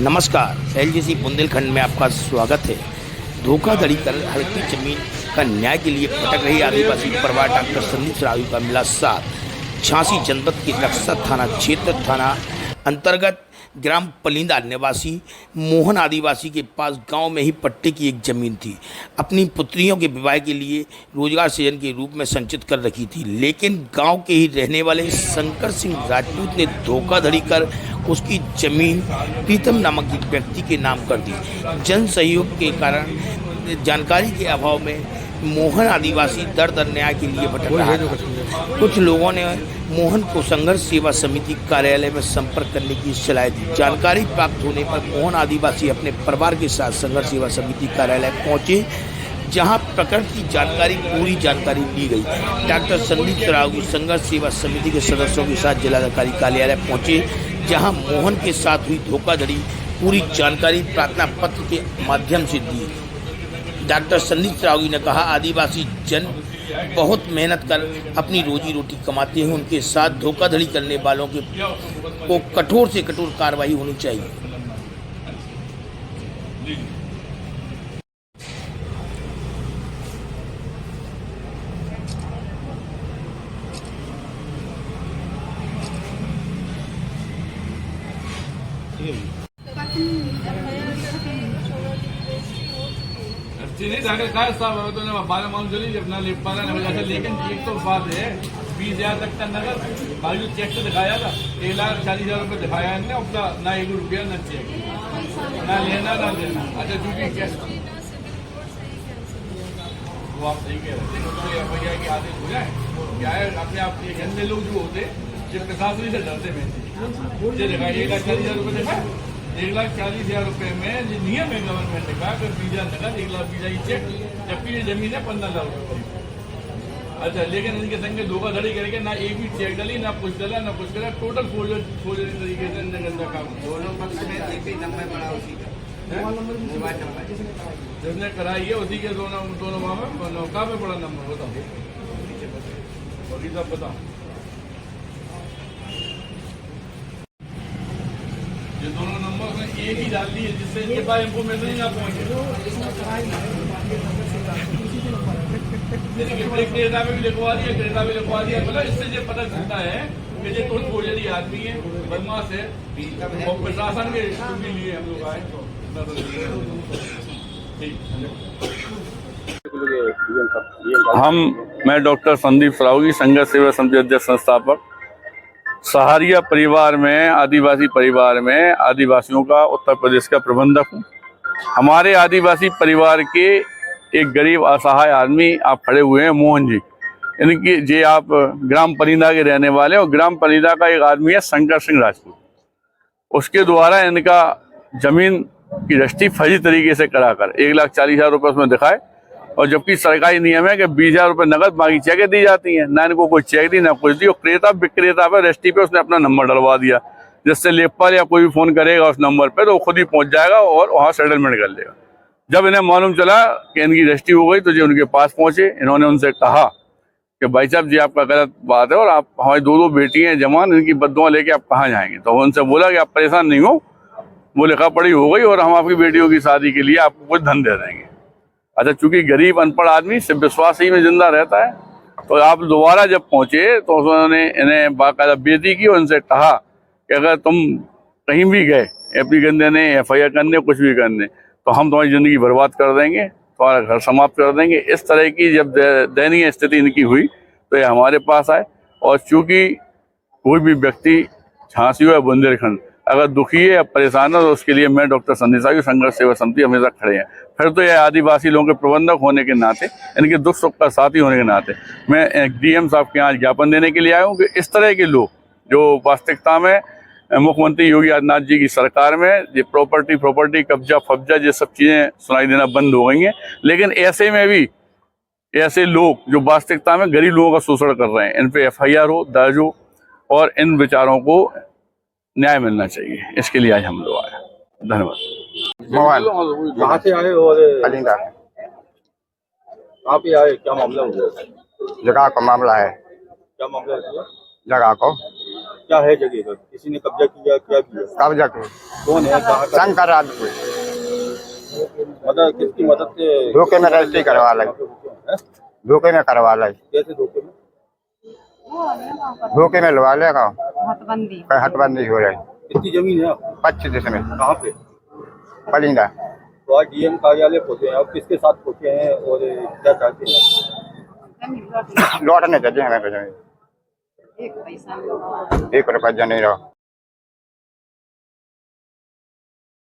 नमस्कार, एलजीसी बुंदेलखंड में आपका स्वागत है। धोखाधड़ी कर हड़पी जमीन का न्याय के लिए भटक रही आदिवासी परिवार डॉक्टर संदीप सरावगी का मिला साथ। झांसी जनपद के रक्सत थाना क्षेत्र थाना अंतर्गत ग्राम पलिंदा निवासी मोहन आदिवासी के पास गांव में ही पट्टे की एक जमीन थी। अपनी पुत्रियों के विवाह के लिए रोजगार सृजन के रूप में संचित कर रखी थी, लेकिन गांव के ही रहने वाले शंकर सिंह राजपूत ने धोखाधड़ी कर उसकी जमीन प्रीतम नामक एक व्यक्ति के नाम कर दी। जन सहयोग के कारण जानकारी के अभाव में मोहन आदिवासी दर दर न्याय के लिए भटक रहा था। कुछ लोगों ने मोहन को संघर्ष सेवा समिति कार्यालय में संपर्क करने की सलाह दी। जानकारी प्राप्त होने पर मोहन आदिवासी अपने परिवार के साथ संघर्ष सेवा समिति कार्यालय पहुंचे, जहां प्रकरण की पूरी जानकारी ली गई। डॉक्टर संदीप सरावगी संघर्ष सेवा समिति के सदस्यों के साथ जिलाधिकारी कार्यालय पहुंचे, जहां मोहन के साथ हुई धोखाधड़ी पूरी जानकारी प्रार्थना पत्र के माध्यम से दी। डॉक्टर संदीप सरावगी ने कहा, आदिवासी जन बहुत मेहनत कर अपनी रोजी रोटी कमाते हैं, उनके साथ धोखाधड़ी करने वालों को कठोर से कठोर कार्रवाई होनी चाहिए। नहीं जाकर काय साहब है तो ना बारह मालूम चली अपना ले पा रहा है, लेकिन एक तो बात है 20,000 तक का नगद बाजू चेक से दिखाया था, 1,40,000 रुपये दिखाया है ना, अपना ना 1 रुपया ना चेक, ना लेना ना देना। अच्छा चूंकि कैश वो आप सही कह रहे हैं, भैया के आदेश हो जाए क्या है, अपने आप ये गंदे लोग जो होते जो प्रशासन से डरते में दिखाया 1,40,000 रुपये दिखाया, 1,40,000 रुपये में नियम है गवर्नमेंट का, फिर वीजा नगद 1,20,000 की चेक, जबकि ये जमीन है 15,000 रुपये। अच्छा, लेकिन इनके संग धोखाधड़ी करके ना एक भी चेक डाली, ना कुछ डाला, ना कुछ करा, टोटल फोर्जरी तरीके से गंदा काम। दोनों पक्ष में एक ही नंबर पड़ा उसी का मोबाइल नंबर जिसने कराई है उसी के दोनों वहाँ में नौका में पड़ा नंबर। बताओ सब बताओ, ये दोनों नंबर में एक ही डाल दिए जिससे इनके पास इंफॉर्मेशन ही ना पहुंचे। क्रेता में भी लिखवा दिया, क्रेता में लिखवा दिया, मतलब इससे ये पता चलता है कि ये कोई फोर्जरी आदमी है, बदमाश है, और प्रशासन के लिए हम लोग आए। मैं डॉक्टर संदीप सरावगी संघर्ष सेवा समिति अध्यक्ष संस्थापक, सहारिया परिवार में आदिवासी परिवार में आदिवासियों का उत्तर प्रदेश का प्रबंधक हूँ। हमारे आदिवासी परिवार के एक गरीब असहाय आदमी आप खड़े हुए हैं, मोहन जी, इनकी जे आप ग्राम पलिंदा के रहने वाले, और ग्राम पलिंदा का एक आदमी है शंकर सिंह राजपूत, उसके द्वारा इनका जमीन की रजिस्ट्री फर्जी तरीके से कराकर 1,40,000 रुपये उसमें दिखाए, और जबकि सरकारी नियम है कि 20,000 रुपये नगद बाकी चेकें दी जाती हैं, ना इनको कोई चेक दी ना कुछ दी। और क्रेता विक्रेता पर रजिस्ट्री पे उसने अपना नंबर डलवा दिया, जिससे लेखपाल या कोई भी फोन करेगा उस नंबर पे तो वो खुद ही पहुंच जाएगा और वहाँ सेटलमेंट कर लेगा। जब इन्हें मालूम चला कि इनकी रजिस्ट्री हो गई तो जो उनके पास पहुंचे, इन्होंने उनसे कहा कि भाई साहब जी आपका गलत बात है, और आप हमारी 2 बेटी हैं जवान, इनकी बद्दुआ लेके आप कहाँ जाएंगे। तो उनसे बोला कि आप परेशान नहीं हो, वो लिखा पढ़ी हो गई और हम आपकी बेटियों की शादी के लिए आपको कुछ धन दे देंगे। अच्छा, चूंकि गरीब अनपढ़ आदमी सिर्फ विश्वास ही में जिंदा रहता है, तो आप दोबारा जब पहुंचे तो उन्होंने इन्हें बाकायदा बेइज्जती की और उनसे कहा कि अगर तुम कहीं भी गए एप्लीकेशन देने, FIR करने, कुछ भी करने, तो हम तुम्हारी ज़िंदगी बर्बाद कर देंगे, तुम्हारा घर समाप्त कर देंगे। इस तरह की जब दयनीय स्थिति इनकी हुई तो ये हमारे पास आए, और चूँकि कोई भी व्यक्ति झांसी या बुंदेलखंड अगर दुखी है या परेशान है तो उसके लिए मैं डॉक्टर संदीप सरावगी संघर्ष सेवा समिति हमेशा खड़े हैं। फिर तो ये आदिवासी लोगों के प्रबंधक होने के नाते, इनके दुख सुख का साथी होने के नाते मैं DM साहब के यहाँ ज्ञापन देने के लिए आया हूँ कि इस तरह के लोग जो वास्तविकता में मुख्यमंत्री योगी आदित्यनाथ जी की सरकार में ये प्रॉपर्टी कब्जा फब्जा ये सब चीज़ें सुनाई देना बंद हो गई हैं, लेकिन ऐसे में भी ऐसे लोग जो वास्तविकता में गरीब लोगों का शोषण कर रहे हैं, इन पे FIR हो, दर्ज हो, और इन विचारों को न्याय मिलना चाहिए। इसके लिए आज हम लोग आए। धन्यवाद। मोबाइल कहाँ से आए हो? पलिंदा आप ही आए, क्या मामला हो गया? जगह का मामला है, क्या मामला है? जगह को क्या है जगह पर? किसी ने कब्जा किया, क्या किया? कब्जा को कौन है, कहाँ का? शंकर राजपूत मदद, किसकी मदद से? धोखे में रजिस्ट्री करवा लाई, हैं? धोखे में करवा लाई, कैसे धोखे में? धोखे में लवा लेगा, हटबंदी हटबंदी हो रही कितनी जमीन है आपकी? 25 में कहाँ पे? पलिंदा। तो आज डीएम कार्यालय पहुंचे हैं, आप किसके साथ पहुंचे हैं और क्या चाहते हैं? लौटने चाहिए हमें तो जमीन, एक पैसा 1 रुपया नहीं रहो।